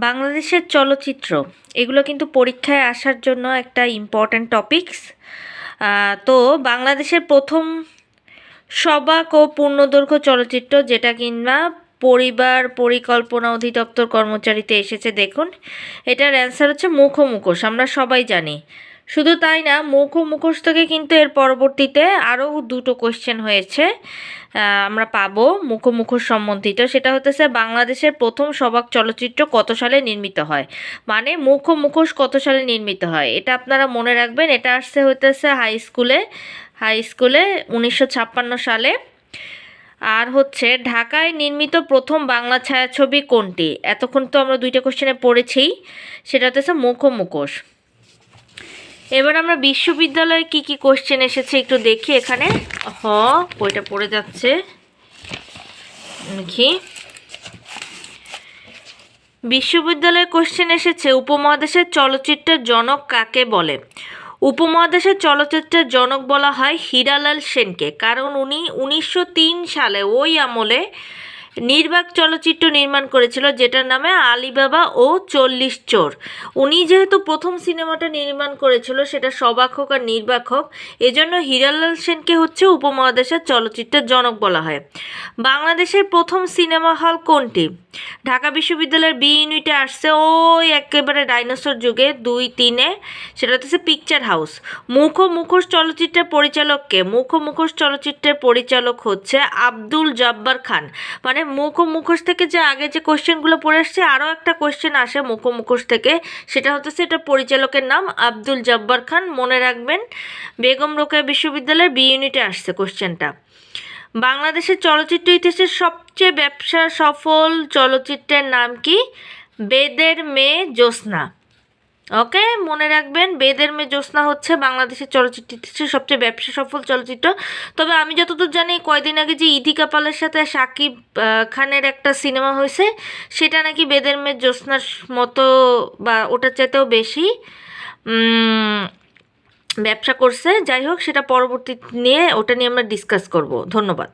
বাংলাদেশের চলচ্চিত্র এগুলো কিন্তু পরীক্ষায় আসার জন্য একটা ইম্পর্ট্যান্ট টপিকস। তো বাংলাদেশের প্রথম সবাক ও পূর্ণদৈর্ঘ্য চলচ্চিত্র যেটা কিনা পরিবার পরিকল্পনা অধিদপ্তর কর্মচারীতে এসেছে, দেখুন এটার অ্যান্সার হচ্ছে মুখ ও মুখোশ। আমরা সবাই জানি। শুধু তাই না, মুখ ও মুখোশ থেকে কিন্তু এর পরবর্তীতে আরও দুটো কোয়েশ্চেন হয়েছে, আমরা পাবো মুখ ও মুখোশ সম্বন্ধিত। সেটা হতেছে বাংলাদেশের প্রথম সবাক চলচ্চিত্র কত সালে নির্মিত হয়, মানে মুখ ও মুখোশ কত সালে নির্মিত হয়, এটা আপনারা মনে রাখবেন। এটা আসছে হইতেছে হাই স্কুলে 1956 সালে। আর হচ্ছে ঢাকায় নির্মিত প্রথম বাংলা ছায়াছবি কোনটি? এতক্ষণ তো আমরা দুইটা কোশ্চেনে পড়েছি, সেটা হচ্ছে মুখ ও মুখোশ। এবার আমরা বিশ্ববিদ্যালয়ে কি কি কোশ্চেন এসেছে একটু দেখি। এখানে বইটা পড়ে যাচ্ছে, দেখি। বিশ্ববিদ্যালয়ে কোশ্চেন এসেছে উপমহাদেশের চলচ্চিত্রের জনক কাকে বলে? উপমহাদেশের চলচ্চিত্রের জনক বলা হয় হীরালাল সেনকে, কারণ উনি 1903 সালে ওই আমলে নির্বাক চলচ্চিত্র নির্মাণ করেছিল, যেটার নামে আলিবাবা ও 40 চোর। উনি যেহেতু প্রথম সিনেমাটা নির্মাণ করেছিল, সেটা সবাক হোক আর নির্বাক হোক, এজন্য হীরালাল সেনকে হচ্ছে উপমহাদেশের চলচ্চিত্রের জনক বলা হয়। বাংলাদেশের প্রথম সিনেমা হল কোনটি? ঢাকা বিশ্ববিদ্যালয়ের বি ইউনিটে আসছে ওই একেবারে ডাইনোসর যুগে 2-3-এ, সেটা হচ্ছে পিকচার হাউস। মুখ ও মুখোশ চলচ্চিত্রের পরিচালককে? মুখ ও মুখোশ চলচ্চিত্রের পরিচালক হচ্ছে আব্দুল জব্বার খান। মানে মুখ ও মুখোশ থেকে যে আগে যে কোশ্চেনগুলো পড়ে আসছে, আরও একটা কোশ্চেন আসে মুখ ও মুখোশ থেকে, সেটা হচ্ছে এটা পরিচালকের নাম আব্দুল জব্বার খান, মনে রাখবেন। বেগম রোকেয়া বিশ্ববিদ্যালয়ের বি ইউনিটে আসছে কোশ্চেনটা। বাংলাদেশের চলচ্চিত্র ইতিহাসের সবচেয়ে ব্যবসা সফল চলচ্চিত্রের নাম কি? বেদের মেয়ে জ্যোৎস্না। ওকে, মনে রাখবেন, বেদের মেয়ে জ্যোৎস্না হচ্ছে বাংলাদেশের চলচ্চিত্র ইতিহাসের সবচেয়ে ব্যবসা সফল চলচ্চিত্র। তবে আমি যতদূর জানি, কয়দিন আগে যে ইদি কাপালের সাথে শাকিব খানের একটা সিনেমা হয়েছে, সেটা নাকি বেদের মেয়ে জ্যোৎস্নার মতো বা ওটার চাইতেও বেশি ব্যবসা করছে। যাই হোক, সেটা পরবর্তী নিয়ে ওটা নিয়ে আমরা ডিসকাস করব। ধন্যবাদ।